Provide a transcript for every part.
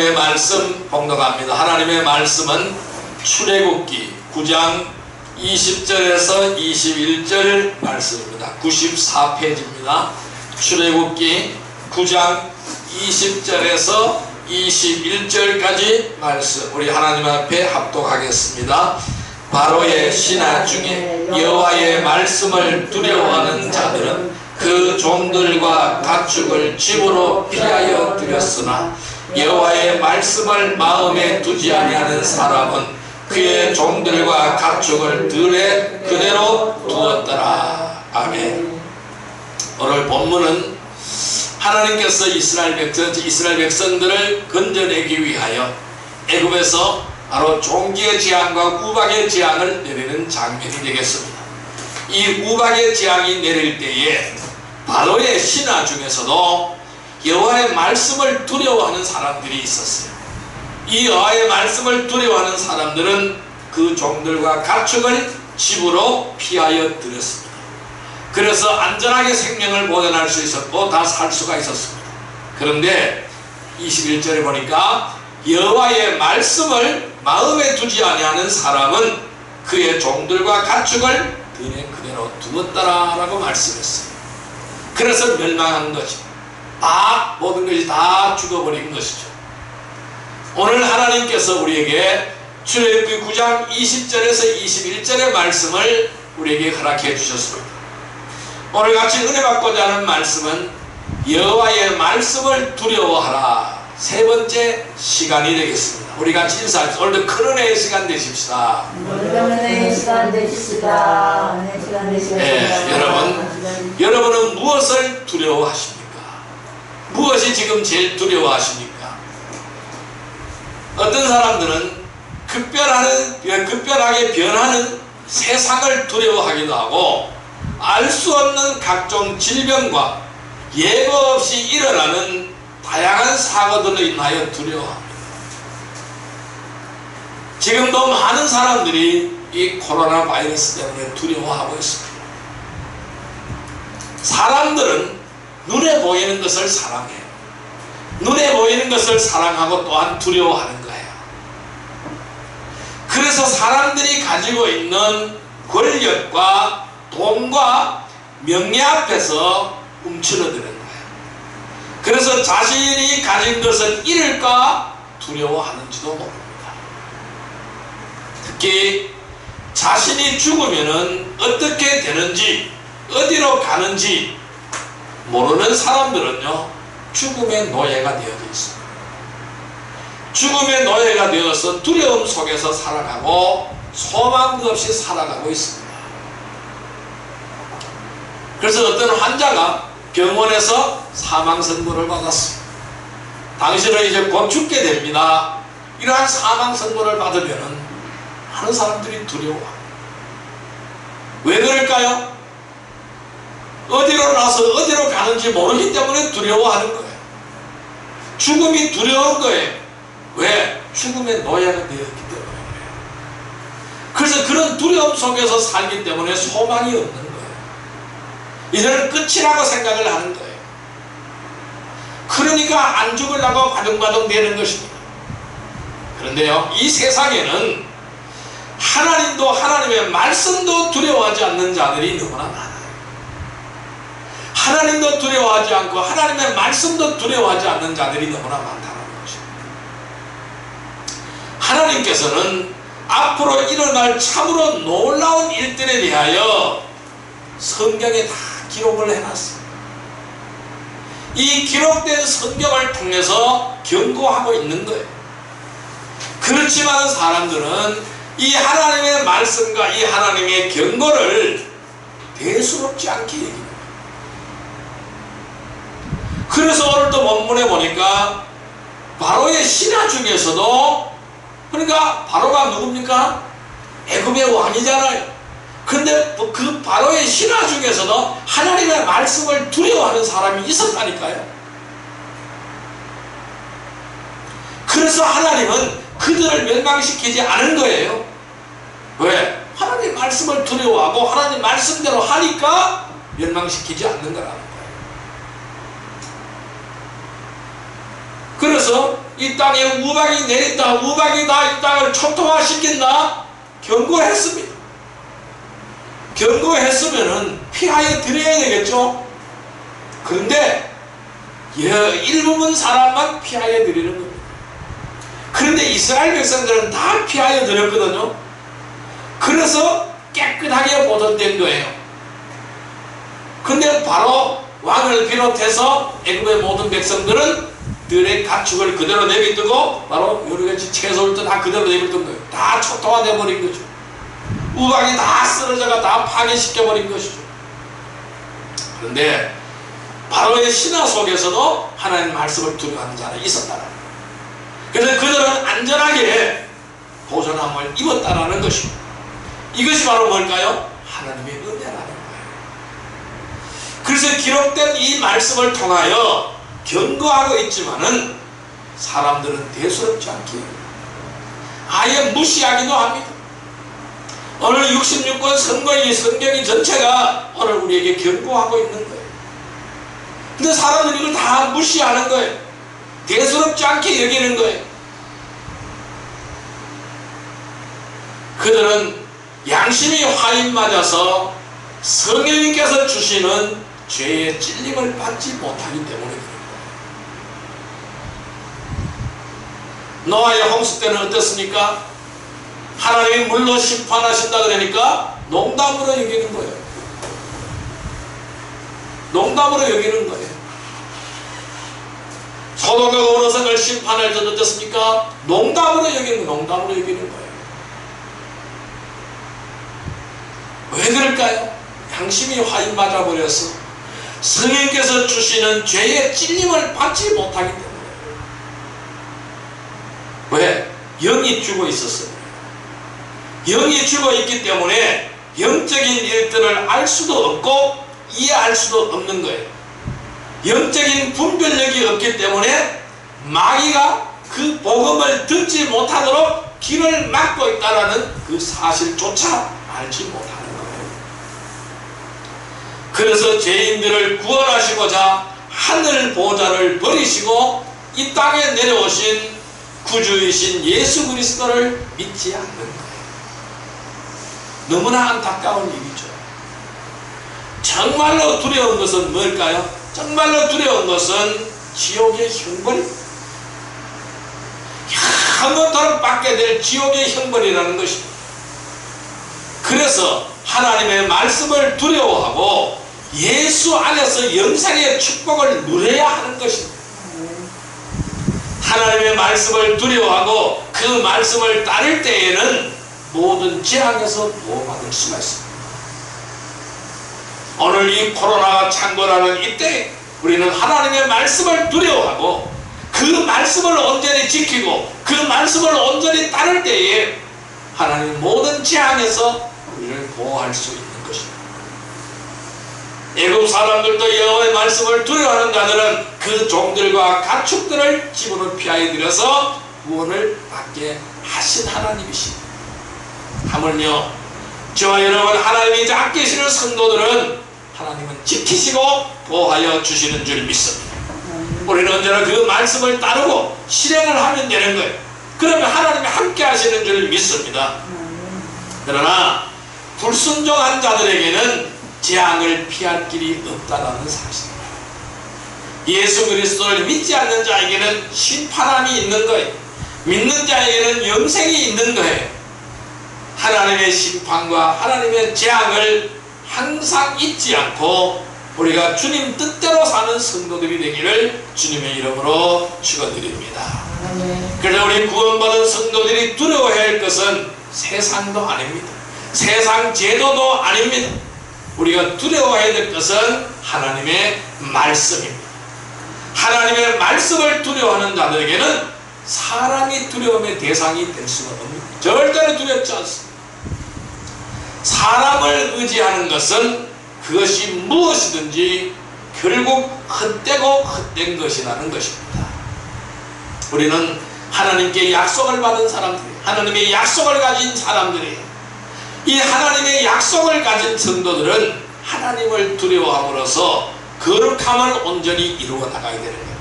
하나님의 말씀 봉독합니다. 하나님의 말씀은 출애굽기 9장 20절에서 21절 말씀입니다. 94페이지입니다. 출애굽기 9장 20절에서 21절까지 말씀 우리 하나님 앞에 합독하겠습니다. 바로의 신하 중에 여호와의 말씀을 두려워하는 자들은 그 종들과 가축을 집으로 피하여 들였으나 여호와의 말씀을 마음에 두지 아니하는 사람은 그의 종들과 가축을 들에 그대로 두었더라. 아멘. 오늘 본문은 하나님께서 이스라엘 백성들을 건져내기 위하여 애굽에서 바로 종기의 재앙과 우박의 재앙을 내리는 장면이 되겠습니다. 이 우박의 재앙이 내릴 때에 바로의 신하 중에서도 여호와의 말씀을 두려워하는 사람들이 있었어요. 이 여호와의 말씀을 두려워하는 사람들은 그 종들과 가축을 집으로 피하여 들였습니다. 그래서 안전하게 생명을 보존할 수 있었고 다 살 수가 있었습니다. 그런데 21절에 보니까 여호와의 말씀을 마음에 두지 아니하는 사람은 그의 종들과 가축을 들에 그대로 두었더라 라고 말씀했어요. 그래서 멸망한 것이 다 모든 것이 다 죽어버린 것이죠. 오늘 하나님께서 우리에게 출애굽기 9장 20절에서 21절의 말씀을 우리에게 허락해 주셨습니다. 오늘 같이 은혜 받고자 하는 말씀은 여호와의 말씀을 두려워하라 세 번째 시간이 되겠습니다. 우리 같이 인사합시다. 오늘도 큰 은혜의 시간 되십시다. 은혜의 시간 되십시다. 여러분은 무엇을 두려워하십니까? 무엇이 지금 제일 두려워하십니까? 어떤 사람들은 급변하게 변하는 세상을 두려워하기도 하고 알 수 없는 각종 질병과 예고 없이 일어나는 다양한 사고들로 인하여 두려워합니다. 지금도 많은 사람들이 이 코로나 바이러스 때문에 두려워하고 있습니다. 사람들은 눈에 보이는 것을 사랑해요. 눈에 보이는 것을 사랑하고 또한 두려워하는 거예요. 그래서 사람들이 가지고 있는 권력과 돈과 명예 앞에서 움츠러드는 거예요. 그래서 자신이 가진 것을 잃을까 두려워하는지도 모릅니다. 특히 자신이 죽으면은 어떻게 되는지 어디로 가는지 모르는 사람들은요 죽음의 노예가 되어져 있습니다. 죽음의 노예가 되어서 두려움 속에서 살아가고 소망도 없이 살아가고 있습니다. 그래서 어떤 환자가 병원에서 사망 선고를 받았습니다. 당신은 이제 곧 죽게 됩니다. 이러한 사망 선고를 받으면 많은 사람들이 두려워합니다. 왜 그럴까요? 어디로 나서 어디로 가는지 모르기 때문에 두려워하는 거예요. 죽음이 두려운 거예요. 왜? 죽음의 노예가 되었기 때문에 그래요. 그래서 그런 두려움 속에서 살기 때문에 소망이 없는 거예요. 이제는 끝이라고 생각을 하는 거예요. 그러니까 안 죽으려고 바둥바둥 대는 것입니다. 그런데요, 이 세상에는 하나님도 하나님의 말씀도 두려워하지 않는 자들이 너무나 많아요. 하나님도 두려워하지 않고 하나님의 말씀도 두려워하지 않는 자들이 너무나 많다는 것입니다. 하나님께서는 앞으로 일어날 참으로 놀라운 일들에 대하여 성경에 다 기록을 해놨습니다. 이 기록된 성경을 통해서 경고하고 있는 거예요. 그렇지만 사람들은 이 하나님의 말씀과 이 하나님의 경고를 대수롭지 않게 얘기합니다. 그래서 오늘도 본문에 보니까 바로의 신하 중에서도, 그러니까 바로가 누굽니까? 애굽의 왕이잖아요. 근데 그 바로의 신하 중에서도 하나님의 말씀을 두려워하는 사람이 있었다니까요. 그래서 하나님은 그들을 멸망시키지 않은 거예요. 왜? 하나님 말씀을 두려워하고 하나님 말씀대로 하니까 멸망시키지 않는 거라는 거예요. 그래서 이 땅에 우박이 내린다, 우박이 다 이 땅을 초토화시킨다 경고했습니다. 경고했으면은 피하여 드려야 되겠죠. 그런데 일부분 사람만 피하여 드리는 겁니다. 그런데 이스라엘 백성들은 다 피하여 드렸거든요. 그래서 깨끗하게 보존된 거예요. 근데 바로 왕을 비롯해서 애굽의 모든 백성들은 들의 가축을 그대로 내비두고 바로 요리같이 채소를 다 그대로 내비둔 거예요. 다 초토화돼 버린 거죠. 우박이 다 쓰러져가 다 파괴시켜버린 것이죠. 그런데 바로의 신화 속에서도 하나님의 말씀을 두려워하는 자는 있었다는 거예요. 그래서 그들은 안전하게 보존함을 입었다라는 것입니다. 이것이 바로 뭘까요? 하나님의 은혜라는 거예요. 그래서 기록된 이 말씀을 통하여 경고하고 있지만은 사람들은 대수롭지 않게 아예 무시하기도 합니다. 오늘 66권 성경이 전체가 오늘 우리에게 경고하고 있는 거예요. 근데 사람들이 이걸 다 무시하는 거예요. 대수롭지 않게 여기는 거예요. 그들은 양심이 화인 맞아서 성령님께서 주시는 죄의 찔림을 받지 못하기 때문에 그런 거예요. 노아의 홍수 때는 어떻습니까? 하나님이 물로 심판하신다 그러니까 농담으로 여기는 거예요. 농담으로 여기는 거예요. 소돔과 고모라성을 심판할 때 어떻습니까? 농담으로 여기는 거예요. 농담으로 여기는 거예요. 왜 그럴까요? 양심이 화인 맞아버려서 성령께서 주시는 죄의 찔림을 받지 못하기 때문에. 왜? 영이 죽어 있었어요. 영이 죽어 있기 때문에 영적인 일들을 알 수도 없고 이해할 수도 없는 거예요. 영적인 분별력이 없기 때문에 마귀가 그 복음을 듣지 못하도록 길을 막고 있다는 그 사실조차 알지 못하는 거예요. 그래서 죄인들을 구원하시고자 하늘 보좌를 버리시고 이 땅에 내려오신 구주이신 예수 그리스도를 믿지 않는 거예요. 너무나 안타까운 일이죠. 정말로 두려운 것은 뭘까요? 정말로 두려운 것은 지옥의 형벌입니다. 영원토록 받게 될 지옥의 형벌이라는 것입니다. 그래서 하나님의 말씀을 두려워하고 예수 안에서 영생의 축복을 누려야 하는 것입니다. 하나님의 말씀을 두려워하고 그 말씀을 따를 때에는 모든 재앙에서 보호받을 수가 있습니다. 오늘 이 코로나가 창궐하는 이때 우리는 하나님의 말씀을 두려워하고 그 말씀을 온전히 지키고 그 말씀을 온전히 따를 때에 하나님 모든 재앙에서 우리를 보호할 수 있는 것입니다. 애굽 사람들도 여호와의 말씀을 두려워하는 자들은 그 종들과 가축들을 집으로 피하여 들여서 구원을 받게 하신 하나님이십니다. 하물며 저와 여러분 하나님이 아끼시는 성도들은 하나님은 지키시고 보호하여 주시는 줄 믿습니다. 우리는 언제나 그 말씀을 따르고 실행을 하면 되는 거예요. 그러면 하나님이 함께 하시는 줄 믿습니다. 그러나 불순종한 자들에게는 재앙을 피할 길이 없다는 사실입니다. 예수 그리스도를 믿지 않는 자에게는 심판함이 있는 거예요. 믿는 자에게는 영생이 있는 거예요. 하나님의 심판과 하나님의 재앙을 항상 잊지 않고 우리가 주님 뜻대로 사는 성도들이 되기를 주님의 이름으로 축원드립니다. 그래서 우리 구원받은 성도들이 두려워해야 할 것은 세상도 아닙니다. 세상 제도도 아닙니다. 우리가 두려워해야 될 것은 하나님의 말씀입니다. 하나님의 말씀을 두려워하는 자들에게는 사람이 두려움의 대상이 될 수가 없습니다. 절대로 두렵지 않습니다. 사람을 의지하는 것은 그것이 무엇이든지 결국 헛되고 헛된 것이라는 것입니다. 우리는 하나님께 약속을 받은 사람들이에요. 하나님의 약속을 가진 사람들이에요. 이 하나님의 약속을 가진 성도들은 하나님을 두려워함으로써 거룩함을 온전히 이루어 나가야 되는 겁니다.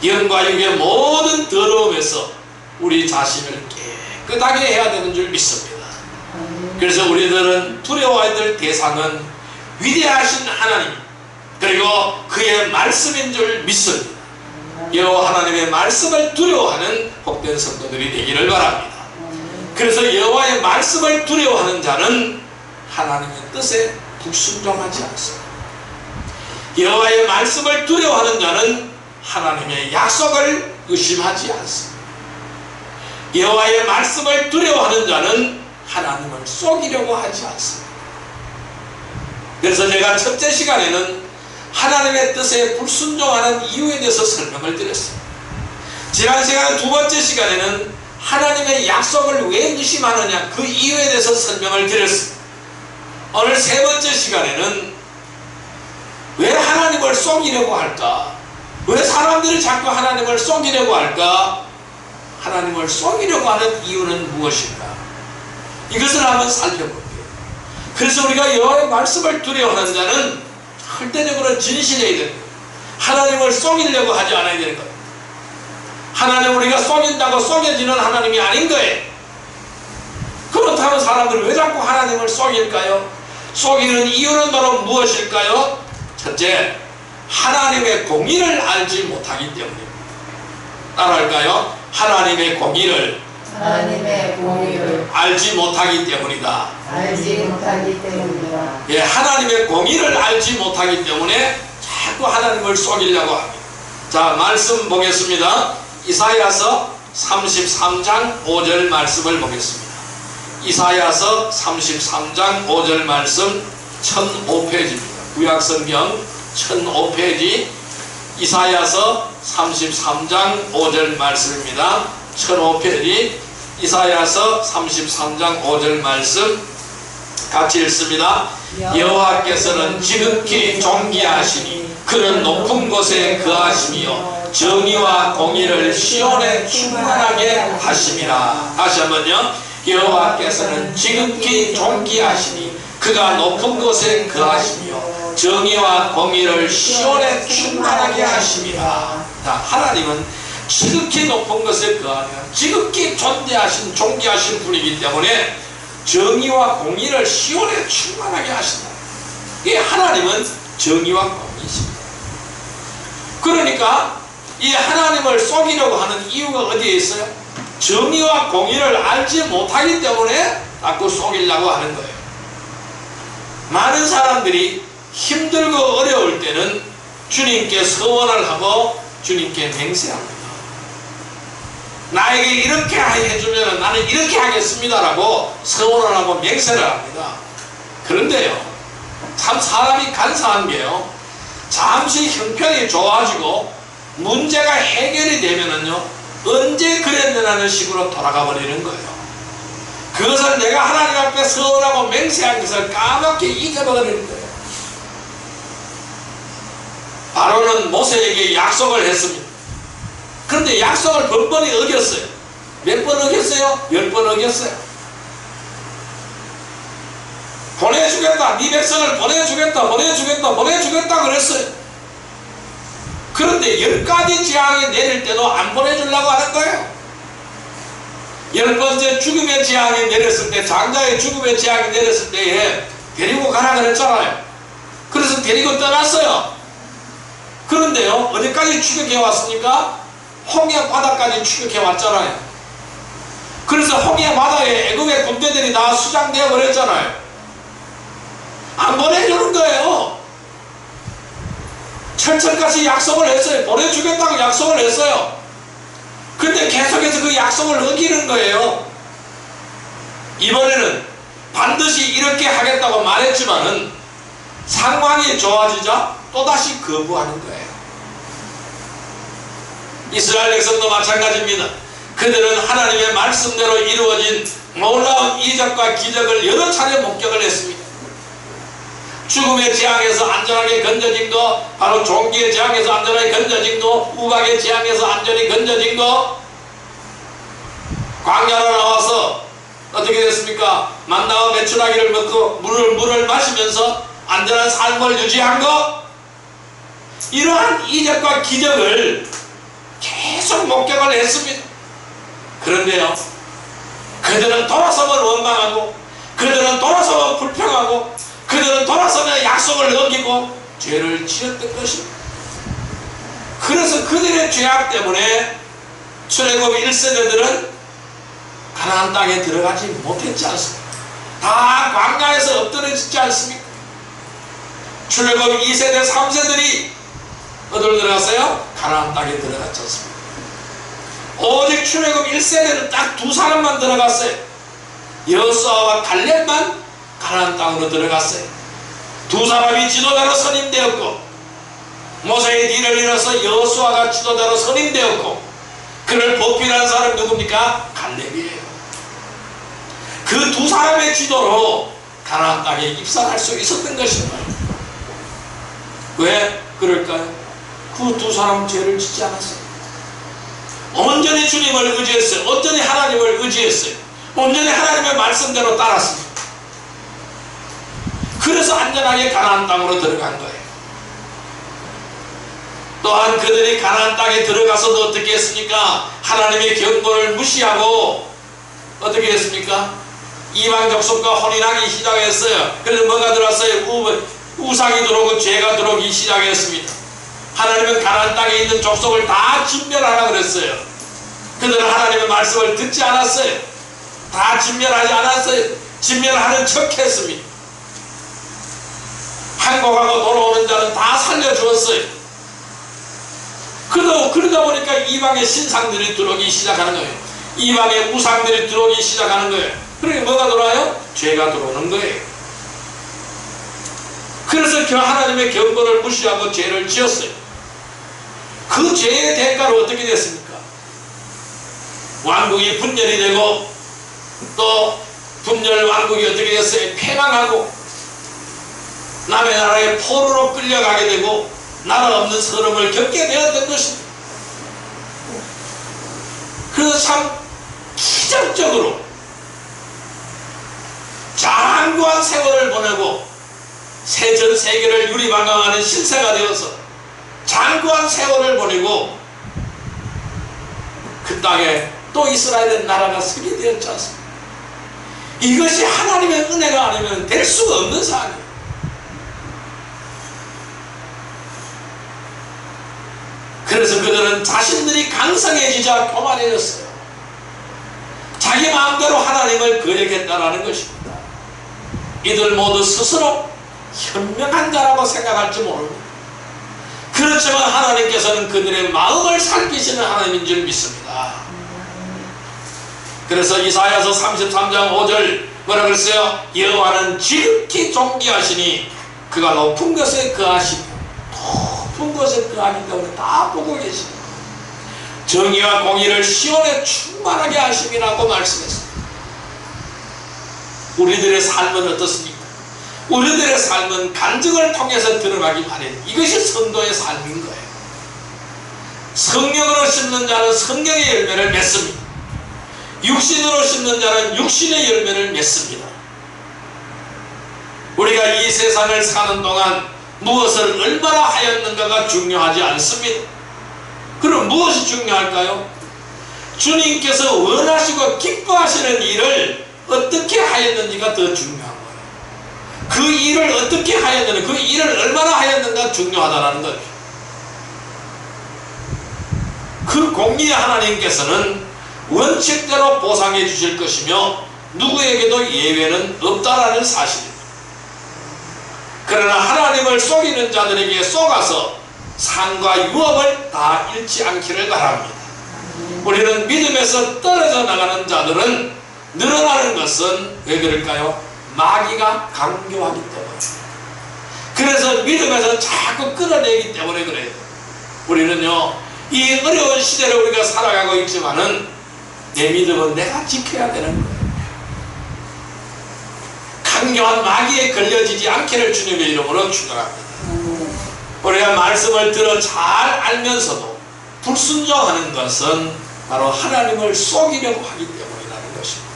영과 육의 모든 더러움에서 우리 자신을 깨끗하게 해야 되는 줄 믿습니다. 그래서 우리들은 두려워해야 될 대상은 위대하신 하나님 그리고 그의 말씀인 줄 믿습니다. 여호와 하나님의 말씀을 두려워하는 복된 성도들이 되기를 바랍니다. 그래서 여호와의 말씀을 두려워하는 자는 하나님의 뜻에 불순종하지 않습니다. 여호와의 말씀을 두려워하는 자는 하나님의 약속을 의심하지 않습니다. 여호와의 말씀을 두려워하는 자는 하나님을 속이려고 하지 않습니다. 그래서 제가 첫째 시간에는 하나님의 뜻에 불순종하는 이유에 대해서 설명을 드렸습니다. 지난 시간 두 번째 시간에는 하나님의 약속을 왜 의심하느냐 그 이유에 대해서 설명을 드렸습니다. 오늘 세 번째 시간에는 왜 하나님을 속이려고 할까? 왜 사람들이 자꾸 하나님을 속이려고 할까? 하나님을 속이려고 하는 이유는 무엇인가? 이것을 한번 살펴볼게요. 그래서 우리가 여호와의 말씀을 두려워하는 자는 절대적으로 진실해야 됩니다. 하나님을 속이려고 하지 않아야 되는 거예요. 하나님 우리가 속인다고 속여지는 하나님이 아닌 거예요. 그렇다면 사람들은 왜 자꾸 하나님을 속일까요? 속이는 이유는 바로 무엇일까요? 첫째, 하나님의 공의를 알지 못하기 때문입니다. 따라할까요? 하나님의 공의를 알지 못하기 때문이다. 예, 하나님의 공의를 알지 못하기 때문에 자꾸 하나님을 속이려고 합니다. 자, 말씀 보겠습니다. 이사야서 33장 5절 말씀을 보겠습니다. 이사야서 33장 5절 말씀 1005페이지입니다. 구약성경 1005페이지 이사야서 33장 5절 말씀입니다. 1005페이지 이사야서 33장 5절 말씀 같이 읽습니다. 여호와께서는 지극히 존귀하시니 그는 높은 곳에 거하시며 정의와 공의를 시온에 충만하게 하심이라. 다시 한번요. 여호와께서는 지극히 존귀하시니 그가 높은 곳에 거하시며 정의와 공의를 시온에 충만하게 하심이라. 자, 하나님은 지극히 높은 곳에 거하며 지극히 존재하신 존귀하신 분이기 때문에 정의와 공의를 시온에 충만하게 하신다. 이 하나님은 정의와 공의이십니다. 그러니까 이 하나님을 속이려고 하는 이유가 어디에 있어요? 정의와 공의를 알지 못하기 때문에 자꾸 속이려고 하는 거예요. 많은 사람들이 힘들고 어려울 때는 주님께 서원을 하고 주님께 맹세합니다. 나에게 이렇게 해주면 나는 이렇게 하겠습니다라고 서원을 하고 맹세를 합니다. 그런데요, 참 사람이 간사한 게요, 잠시 형편이 좋아지고 문제가 해결이 되면은요, 언제 그랬느냐는 식으로 돌아가 버리는 거예요. 그것을 내가 하나님 앞에 서원하고 맹세한 것을 까맣게 잊어버리는 거예요. 바로는 모세에게 약속을 했습니다. 그런데 약속을 번번이 어겼어요. 몇 번 어겼어요? 10번 어겼어요. 보내주겠다, 네 백성을 보내주겠다 그랬어요. 그런데 10가지 재앙이 내릴 때도 안 보내주려고 하는 거예요. 10번째 죽음의 재앙이 내렸을 때, 장자의 죽음의 재앙이 내렸을 때에 데리고 가라 그랬잖아요. 그래서 데리고 떠났어요. 그런데요, 어디까지 추격해 왔습니까? 홍해 바다까지 추격해 왔잖아요. 그래서 홍해 바다에 애굽의 군대들이 다 수장되어 버렸잖아요. 안 보내주는 거예요. 철철같이 약속을 했어요. 보내주겠다고 약속을 했어요. 근데 계속해서 그 약속을 어기는 거예요. 이번에는 반드시 이렇게 하겠다고 말했지만은 상황이 좋아지자 또다시 거부하는 거예요. 이스라엘 백성도 마찬가지입니다. 그들은 하나님의 말씀대로 이루어진 놀라운 이적과 기적을 여러 차례 목격을 했습니다. 죽음의 재앙에서 안전하게 건져진 거, 바로 종기의 재앙에서 안전하게 건져진 거, 우박의 재앙에서 안전히 건져진 거, 광야로 나와서 어떻게 됐습니까? 만나와 메추라기를 먹고 물을 마시면서 안전한 삶을 유지한 거, 이러한 이적과 기적을 계속 목격을 했습니다. 그런데요, 그들은 돌아서면 원망하고, 그들은 돌아서면 불평하고, 그들은 돌아서면 약속을 어기고 죄를 지었던 것입니다. 그래서 그들의 죄악 때문에 출애굽 1세대들은 가나안 땅에 들어가지 못했지 않습니까? 다 광야에서 엎드러지지 않습니까? 출애굽 2세대 3세들이 어디로 들어갔어요? 가나안 땅에 들어갔지 않습니까? 오직 출애굽 1세대는 딱 두 사람만 들어갔어요. 여호수아와 갈렙만 가나안 땅으로 들어갔어요. 두 사람이 지도자로 선임되었고, 모세의 뒤를 이어서 여호수아가 지도자로 선임되었고, 그를 보필한 사람이 누굽니까? 갈렙이에요. 그 두 사람의 지도로 가나안 땅에 입성할 수 있었던 것입니다. 왜 그럴까요? 그 두 사람은 죄를 짓지 않았어요. 온전히 주님을 의지했어요. 온전히 하나님을 의지했어요. 온전히 하나님의 말씀대로 따랐습니다. 그래서 안전하게 가나안 땅으로 들어간 거예요. 또한 그들이 가나안 땅에 들어가서도 어떻게 했습니까? 하나님의 경고를 무시하고 어떻게 했습니까? 이방 족속과 혼인하기 시작했어요. 그래서 뭐가 들어왔어요? 우상이 들어오고 죄가 들어오기 시작했습니다. 하나님은 가나안 땅에 있는 족속을 다 진멸하라 그랬어요. 그들은 하나님의 말씀을 듣지 않았어요. 다 진멸하지 않았어요. 진멸하는 척 했습니다. 항복하고 돌아오는 자는 다 살려주었어요. 그러다 보니까 이방의 신상들이 들어오기 시작하는 거예요. 이방의 우상들이 들어오기 시작하는 거예요. 그러니까 뭐가 들어와요? 죄가 들어오는 거예요. 그래서 하나님의 경고를 무시하고 죄를 지었어요. 그 죄의 대가로 어떻게 됐습니까? 왕국이 분열이 되고, 또 분열 왕국이 어떻게 됐어요? 패망하고, 남의 나라에 포로로 끌려가게 되고, 나라 없는 서름을 겪게 되었던 것입니다. 그래서 참 기적적으로 장구한 세월을 보내고 전 세계를 유리방황하는 신세가 되어서 장구한 세월을 보내고 그 땅에 또 이스라엘의 나라가 서게 되었지 않습니까? 이것이 하나님의 은혜가 아니면 될 수가 없는 사안이에요. 그래서 그들은 자신들이 강성해지자 교만해졌어요. 자기 마음대로 하나님을 거역했다라는 것입니다. 이들 모두 스스로 현명한 자라고 생각할지 모릅니다. 그렇지만 하나님께서는 그들의 마음을 살피시는 하나님인 줄 믿습니다. 그래서 이사야서 33장 5절 뭐라 그랬어요? 여호와는 지극히 존귀하시니 그가 높은 것에 거하시고 높은 것에 거하기 때문에 다 보고 계십니다. 정의와 공의를 시온에 충만하게 하심이라고 말씀했습니다. 우리들의 삶은 어떻습니까? 우리들의 삶은 간증을 통해서 들어가기 바래요. 이것이 성도의 삶인 거예요. 성령으로 심는 자는 성령의 열매를 맺습니다. 육신으로 심는 자는 육신의 열매를 맺습니다. 우리가 이 세상을 사는 동안 무엇을 얼마나 하였는가가 중요하지 않습니다. 그럼 무엇이 중요할까요? 주님께서 원하시고 기뻐하시는 일을 어떻게 하였는지가 더 중요한 거예요. 그 일을 어떻게 하였는가, 그 일을 얼마나 하였는가 중요하다는 거예요. 그 공의의 하나님께서는 원칙대로 보상해 주실 것이며 누구에게도 예외는 없다라는 사실입니다. 그러나 하나님을 속이는 자들에게 속아서 상과 유업을 다 잃지 않기를 바랍니다. 우리는 믿음에서 떨어져 나가는 자들은 늘어나는 것은 왜 그럴까요? 마귀가 강요하기 때문에. 그래서 믿음에서 자꾸 끌어내기 때문에 그래요. 우리는요, 이 어려운 시대를 우리가 살아가고 있지만은 내 믿음은 내가 지켜야 되는 거예요. 강요한 마귀에 걸려지지 않기를 주님의 이름으로 축원합니다. 우리가 말씀을 들어 잘 알면서도 불순종하는 것은 바로 하나님을 속이려고 하기 때문이라는 것입니다.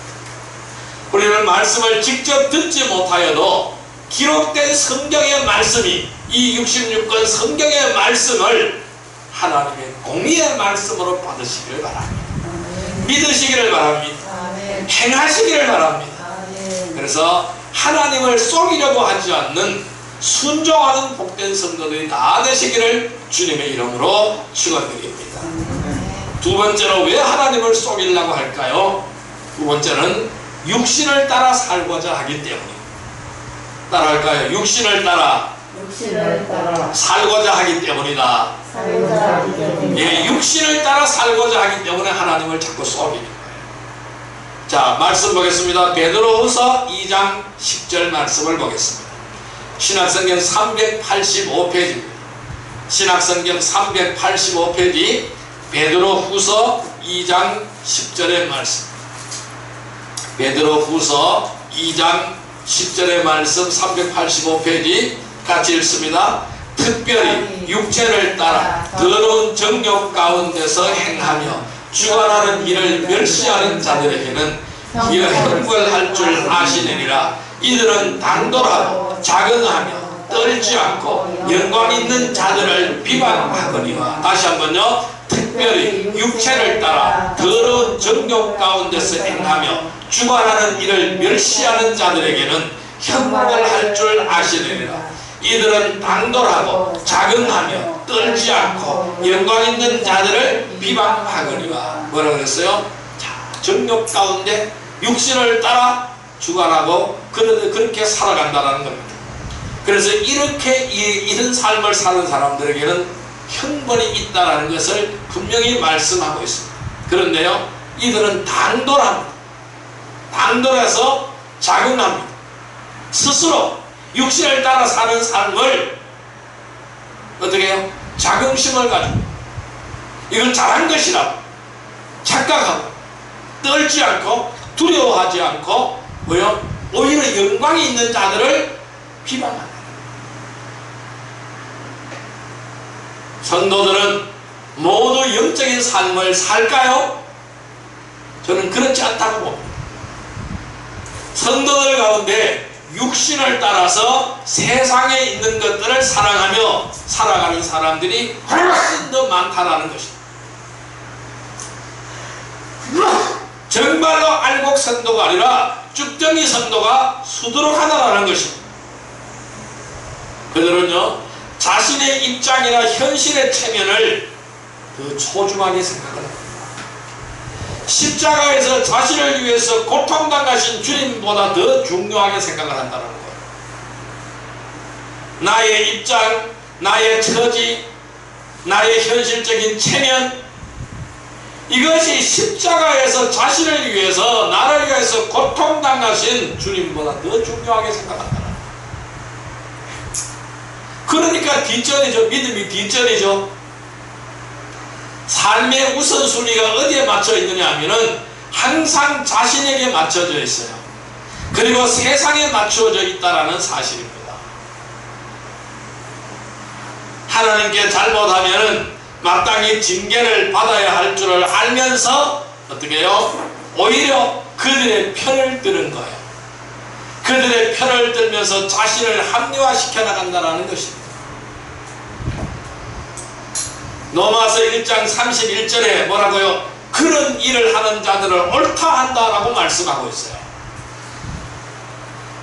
우리는 말씀을 직접 듣지 못하여도 기록된 성경의 말씀이, 이 66권 성경의 말씀을 하나님의 공의의 말씀으로 받으시기를 바랍니다. 믿으시기를 바랍니다. 행하시기를 바랍니다. 그래서 하나님을 속이려고 하지 않는 순종하는 복된 성도들이 다 되시기를 주님의 이름으로 축원드립니다. 두 번째로 왜 하나님을 속이려고 할까요? 두 번째는 육신을 따라 살고자 하기 때문입니다. 따라할까요? 육신을 따라 살고자 하기 때문이다. 예, 육신을 따라 살고자 하기 때문에 하나님을 자꾸 속이는 거예요. 자, 말씀 보겠습니다. 베드로후서 2장 10절 말씀을 보겠습니다. 신약성경 385페이지입니다. 신약성경 385페이지 베드로후서 2장 10절의 말씀. 베드로후서 2장 10절의 말씀 385페이지 같이 읽습니다. 특별히 육체를 따라 더러운 정욕 가운데서 행하며 주관하는 일을 멸시하는 자들에게는 형벌할 줄 아시느니라. 이들은 당돌하고 자긍하며 떨지 않고 영광 있는 자들을 비방하거니와. 다시 한번요. 특별히 육체를 따라 더러운 정욕 가운데서 행하며 주관하는 일을 멸시하는 자들에게는 형벌할 줄 아시느니라. 이들은 당돌하고 자긍하며 떨지 않고 영광 있는 자들을 비방하거니와. 뭐라고 그랬어요? 자, 정욕 가운데 육신을 따라 주관하고 그렇게 살아간다는 겁니다. 그래서 이런 삶을 사는 사람들에게는 형벌이 있다는 것을 분명히 말씀하고 있습니다. 그런데요, 이들은 당돌합니다. 당돌해서 자긍합니다. 스스로 육신을 따라 사는 삶을 어떻게 해요? 자긍심을 가지고 이걸 잘한 것이라고 착각하고 떨지 않고 두려워하지 않고 뭐요? 오히려 영광이 있는 자들을 비방한다. 성도들은 모두 영적인 삶을 살까요? 저는 그렇지 않다고 봅니다. 성도들 가운데 육신을 따라서 세상에 있는 것들을 사랑하며 살아가는 사람들이 훨씬 더 많다는 것입니다. 정말로 알곡 성도가 아니라 쭉정이 성도가 수두룩하다는 것입니다. 그들은요, 자신의 입장이나 현실의 체면을 더 소중하게 생각합니다. 십자가에서 자신을 위해서 고통당하신 주님보다 더 중요하게 생각을 한다는 거예요. 나의 입장, 나의 처지, 나의 현실적인 체면, 이것이 십자가에서 자신을 위해서, 나를 위해서 고통당하신 주님보다 더 중요하게 생각한다는 거예요. 그러니까 뒷전이죠. 믿음이 뒷전이죠. 삶의 우선순위가 어디에 맞춰 있느냐 하면은 항상 자신에게 맞춰져 있어요. 그리고 세상에 맞춰져 있다라는 사실입니다. 하나님께 잘못하면은 마땅히 징계를 받아야 할 줄을 알면서 어떻게 해요? 오히려 그들의 편을 드는 거예요. 그들의 편을 들면서 자신을 합리화시켜 나간다는 것입니다. 로마서 1장 31절에 뭐라고요? 그런 일을 하는 자들을 옳다 한다라고 말씀하고 있어요.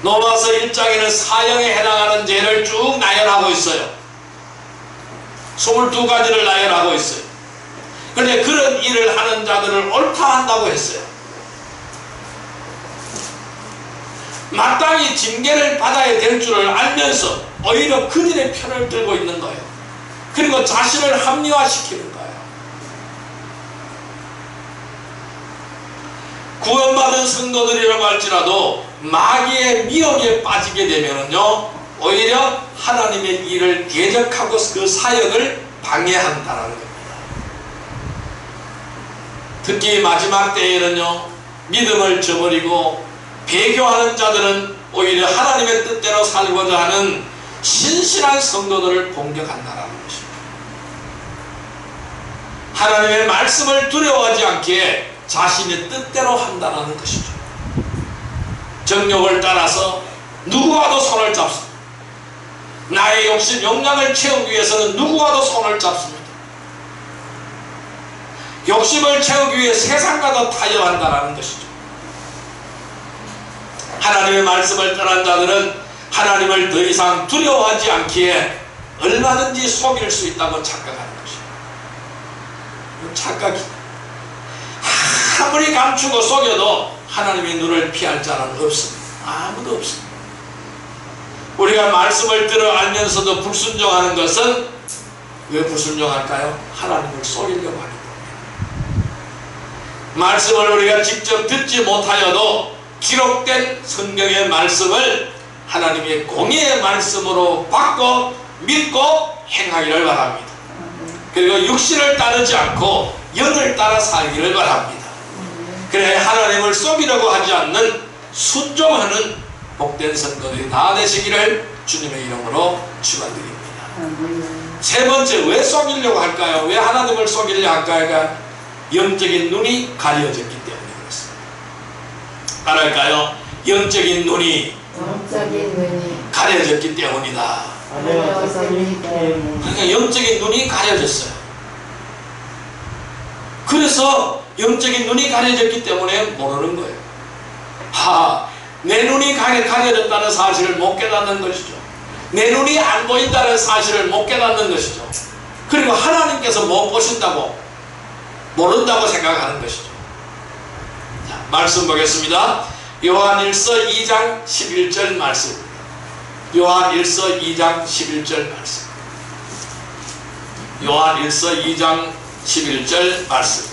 로마서 1장에는 사형에 해당하는 죄를 쭉 나열하고 있어요. 22가지를 나열하고 있어요. 그런데 그런 일을 하는 자들을 옳다 한다고 했어요. 마땅히 징계를 받아야 될 줄을 알면서 오히려 그들의 편을 들고 있는 거예요. 그리고 자신을 합리화시키는 거예요. 구원받은 성도들이라고 할지라도 마귀의 미혹에 빠지게 되면요, 오히려 하나님의 일을 대적하고 그 사역을 방해한다는 겁니다. 특히 마지막 때에는요, 믿음을 저버리고 배교하는 자들은 오히려 하나님의 뜻대로 살고자 하는 신실한 성도들을 공격한다는 것입니다. 하나님의 말씀을 두려워하지 않게 자신의 뜻대로 한다는 것이죠. 정욕을 따라서 누구와도 손을 잡습니다. 나의 욕심, 욕망을 채우기 위해서는 누구와도 손을 잡습니다. 욕심을 채우기 위해 세상과도 타협한다는 것이죠. 하나님의 말씀을 떠난 자들은 하나님을 더 이상 두려워하지 않기에 얼마든지 속일 수 있다고 착각하는 것이에요. 착각이. 아무리 감추고 속여도 하나님의 눈을 피할 자는 없습니다. 아무도 없습니다. 우리가 말씀을 들어 알면서도 불순종하는 것은 왜 불순종할까요? 하나님을 속이려고 하는 겁니다. 말씀을 우리가 직접 듣지 못하여도 기록된 성경의 말씀을 하나님의 공의의 말씀으로 받고 믿고 행하기를 바랍니다. 그리고 육신을 따르지 않고 영을 따라 살기를 바랍니다. 그래 하나님을 속이려고 하지 않는 순종하는 복된 성도들이 다 되시기를 주님의 이름으로 축원드립니다. 세 번째, 왜 속이려고 할까요? 왜 하나님을 속이려고 할까요? 영적인 눈이 가려졌기 때문에 그렇습니다. 따라할까요? 영적인 눈이 가려졌기 때문이다. 그러니까 영적인 눈이 가려졌어요. 그래서 영적인 눈이 가려졌기 때문에 모르는 거예요. 내 눈이 가려졌다는 사실을 못 깨닫는 것이죠. 내 눈이 안 보인다는 사실을 못 깨닫는 것이죠. 그리고 하나님께서 못 보신다고 모른다고 생각하는 것이죠. 자, 말씀 보겠습니다. 요한일서 2장 11절 말씀. 요한일서 2장 11절 말씀. 요한일서 2장 11절 말씀.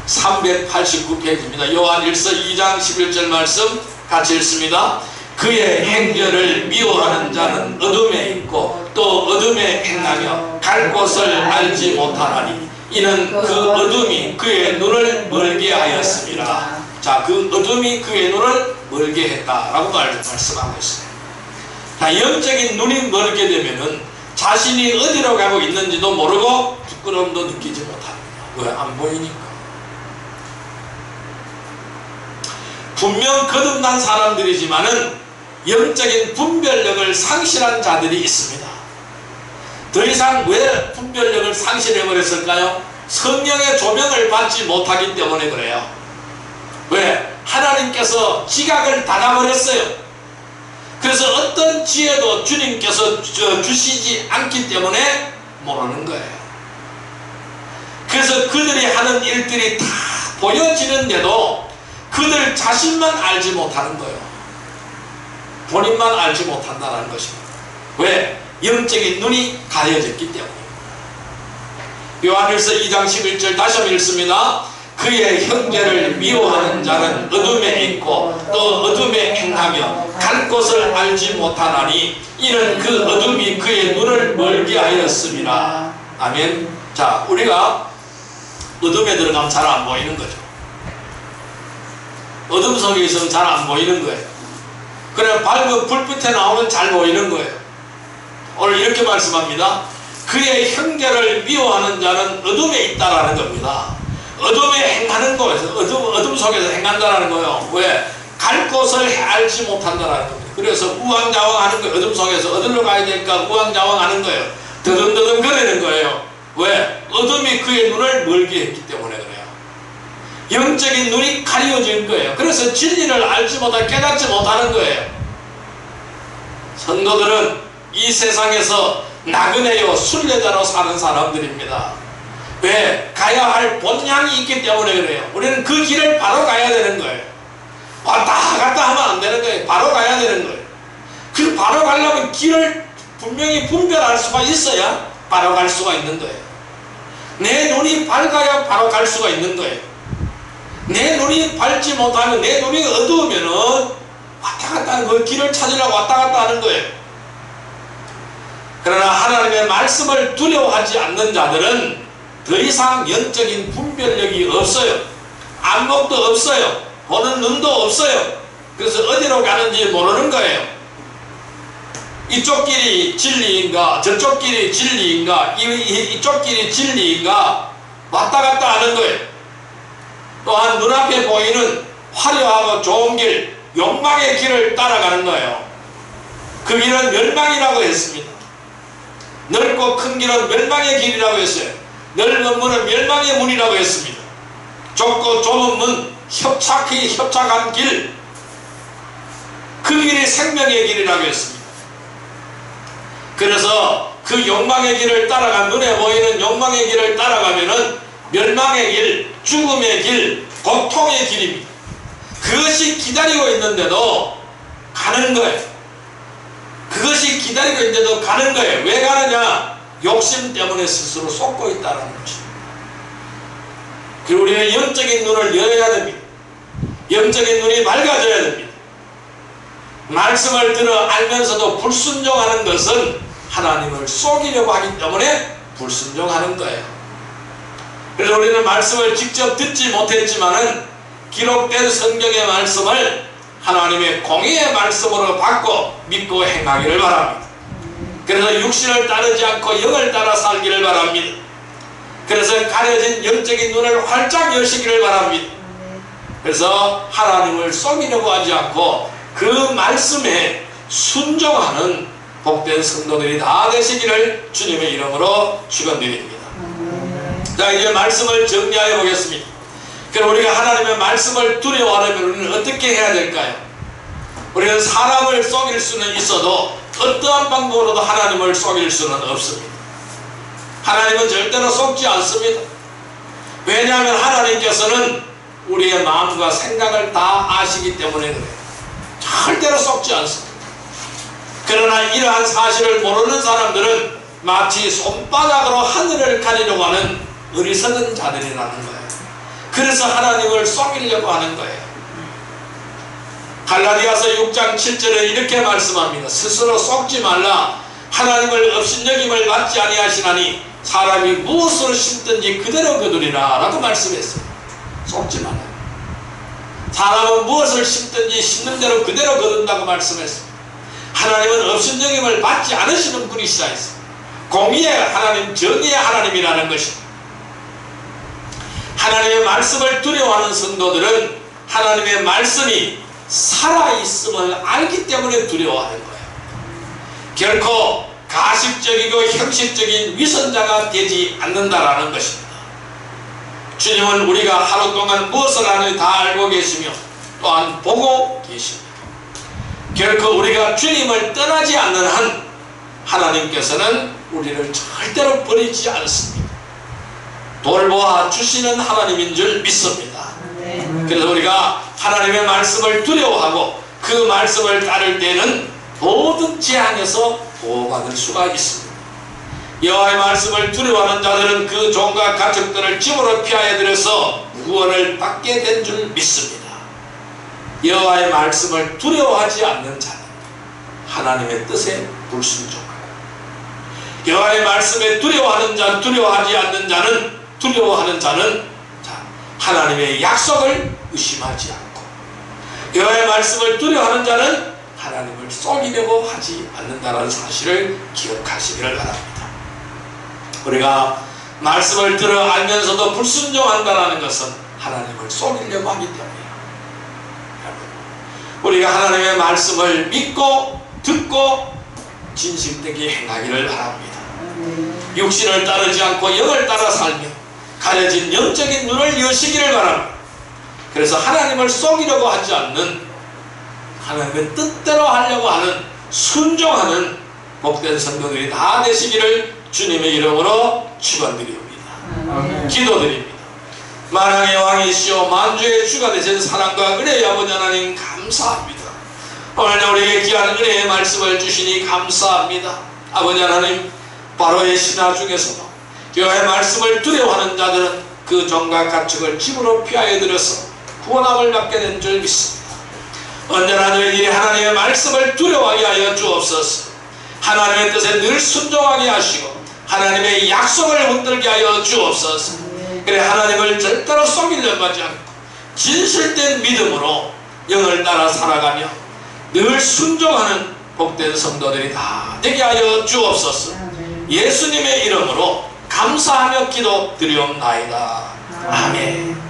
389페이지입니다. 요한일서 2장 11절 말씀 같이 읽습니다. 그의 행렬을 미워하는 자는 어둠에 있고 또 어둠에 행하며 갈 곳을 알지 못하나니 이는 그 어둠이 그의 눈을 멀게 하였습니다. 자, 그 어둠이 그의 눈을 멀게 했다라고 말씀하고 있어요. 자, 영적인 눈이 멀게 되면은 자신이 어디로 가고 있는지도 모르고 부끄러움도 느끼지 못합니다. 왜? 안 보이니까. 분명 거듭난 사람들이지만은 영적인 분별력을 상실한 자들이 있습니다. 더 이상 왜 분별력을 상실해버렸을까요? 성령의 조명을 받지 못하기 때문에 그래요. 왜? 하나님께서 지각을 닫아버렸어요. 그래서 어떤 지혜도 주님께서 주시지 않기 때문에 모르는 거예요. 그래서 그들이 하는 일들이 다 보여지는데도 그들 자신만 알지 못하는 거예요. 본인만 알지 못한다는 것입니다. 왜? 영적인 눈이 가려졌기 때문입니다. 요한일서 2장 11절 다시 한번 읽습니다. 그의 형제를 미워하는 자는 어둠에 있고 또 어둠에 행하며 갈 곳을 알지 못하나니 이는 그 어둠이 그의 눈을 멀게 하였습니다. 아멘. 자, 우리가 어둠에 들어가면 잘 안 보이는 거죠. 어둠 속에 있으면 잘 안 보이는 거예요. 그래 밝은 불빛에 나오면 잘 보이는 거예요. 오늘 이렇게 말씀합니다. 그의 형제를 미워하는 자는 어둠에 있다라는 겁니다. 어둠에 행하는 거에서 어둠 속에서 행한다라는 거예요. 왜? 갈 곳을 알지 못한다라는 겁니다. 그래서 우왕좌왕하는 거예요. 어둠 속에서 어디로 가야 될까 우왕좌왕하는 거예요. 더듬더듬 거리는 거예요. 왜? 어둠이 그의 눈을 멀게 했기 때문에 그래요. 영적인 눈이 가려진 거예요. 그래서 진리를 알지 못하고 깨닫지 못하는 거예요. 성도들은 이 세상에서 나그네요 순례자로 사는 사람들입니다. 왜? 가야 할 본향이 있기 때문에 그래요. 우리는 그 길을 바로 가야 되는 거예요. 왔다 갔다 하면 안 되는 거예요. 바로 가야 되는 거예요. 그 바로 가려면 길을 분명히 분별할 수가 있어야 바로 갈 수가 있는 거예요. 내 눈이 밝아야 바로 갈 수가 있는 거예요. 내 눈이 밝지 못하면, 내 눈이 어두우면은 왔다 갔다 하는 그 길을 찾으려고 왔다 갔다 하는 거예요. 그러나 하나님의 말씀을 두려워하지 않는 자들은 더 이상 영적인 분별력이 없어요. 안목도 없어요. 보는 눈도 없어요. 그래서 어디로 가는지 모르는 거예요. 이쪽 길이 진리인가 저쪽 길이 진리인가 이쪽 길이 진리인가 왔다 갔다 하는 거예요. 또한 눈앞에 보이는 화려하고 좋은 길, 욕망의 길을 따라가는 거예요. 그 길은 멸망이라고 했습니다. 넓고 큰 길은 멸망의 길이라고 했어요. 넓은 문은 멸망의 문이라고 했습니다. 좁고 좁은 문, 협착한 길, 그 길이 생명의 길이라고 했습니다. 그래서 그 욕망의 길을 따라가, 눈에 보이는 욕망의 길을 따라가면은 멸망의 길, 죽음의 길, 고통의 길입니다. 그것이 기다리고 있는데도 가는 거예요. 그것이 기다리고 있는데도 가는 거예요. 왜 가느냐? 욕심 때문에 스스로 쏟고 있다는 것입니다. 그리고 우리는 영적인 눈을 열어야 됩니다. 영적인 눈이 맑아져야 됩니다. 말씀을 들어 알면서도 불순종하는 것은 하나님을 속이려고 하기 때문에 불순종하는 거예요. 그래서 우리는 말씀을 직접 듣지 못했지만은 기록된 성경의 말씀을 하나님의 공의의 말씀으로 받고 믿고 행하기를 바랍니다. 그래서 육신을 따르지 않고 영을 따라 살기를 바랍니다. 그래서 가려진 영적인 눈을 활짝 여시기를 바랍니다. 그래서 하나님을 속이려고 하지 않고 그 말씀에 순종하는 복된 성도들이 다 되시기를 주님의 이름으로 축원드립니다. 자, 이제 말씀을 정리하여 보겠습니다. 그럼 우리가 하나님의 말씀을 두려워하려면 우리는 어떻게 해야 될까요? 우리는 사람을 속일 수는 있어도 어떠한 방법으로도 하나님을 속일 수는 없습니다. 하나님은 절대로 속지 않습니다. 왜냐하면 하나님께서는 우리의 마음과 생각을 다 아시기 때문에 그래요. 절대로 속지 않습니다. 그러나 이러한 사실을 모르는 사람들은 마치 손바닥으로 하늘을 가리려고 하는 어리석은 자들이라는 거예요. 그래서 하나님을 속이려고 하는 거예요. 갈라디아서 6장 7절에 이렇게 말씀합니다. 스스로 속지 말라. 하나님을 업신여김을 받지 아니하시나니 사람이 무엇으로 심든지 그대로 거두리라 라고 말씀했어요. 속지 말라. 사람은 무엇을 심든지 심는 대로 그대로 거둔다고 말씀했습니다. 하나님은 업신여김을 받지 않으시는 분이시다 했습니다. 공의의 하나님, 정의의 하나님이라는 것입니다. 하나님의 말씀을 두려워하는 성도들은 하나님의 말씀이 살아있음을 알기 때문에 두려워하는 거예요. 결코 가식적이고 형식적인 위선자가 되지 않는다라는 것입니다. 주님은 우리가 하루 동안 무엇을 하는지 다 알고 계시며 또한 보고 계십니다. 결코 우리가 주님을 떠나지 않는 한 하나님께서는 우리를 절대로 버리지 않습니다. 돌보아 주시는 하나님인 줄 믿습니다. 그래서 우리가 하나님의 말씀을 두려워하고 그 말씀을 따를 때는 모든 재앙에서 보호받을 수가 있습니다. 여호와의 말씀을 두려워하는 자들은 그 종과 가축들을 집으로 피하여 들여서 구원을 받게 된 줄 믿습니다. 여호와의 말씀을 두려워하지 않는 자는 하나님의 뜻에 불순종하고, 여호와의 말씀에 두려워하지 않는 자는 하나님의 약속을 의심하지 않고, 여호와의 말씀을 두려워하는 자는 하나님을 속이려고 하지 않는다는 사실을 기억하시기를 바랍니다. 우리가 말씀을 들어 알면서도 불순종한다는 것은 하나님을 속이려고 하기 때문이에요. 우리가 하나님의 말씀을 믿고 듣고 진실되게 행하기를 바랍니다. 육신을 따르지 않고 영을 따라 살며 가려진 영적인 눈을 여시기를 바랍니다. 그래서 하나님을 속이려고 하지 않는, 하나님의 뜻대로 하려고 하는, 순종하는 복된 성도들이 다 되시기를 주님의 이름으로 축원드립니다. 기도드립니다. 만왕의 왕이시오 만주의 주가 되신 사랑과 은혜의 아버지 하나님 감사합니다. 오늘 우리에게 귀한 은혜의 말씀을 주시니 감사합니다. 아버지 하나님, 바로의 신하 중에서도 여호와의 말씀을 두려워하는 자들은 그 종과 가축을 집으로 피하여 들여서 구원함을 받게 된 줄 믿습니다. 언제나 저희들이 하나님의 말씀을 두려워하게 하여 주옵소서. 하나님의 뜻에 늘 순종하게 하시고 하나님의 약속을 붙들게 하여 주옵소서. 그래 하나님을 절대로 속이려고 하지 않고 진실된 믿음으로 영을 따라 살아가며 늘 순종하는 복된 성도들이 다 되게 하여 주옵소서. 예수님의 이름으로 감사하며 기도 드리옵나이다. 아멘.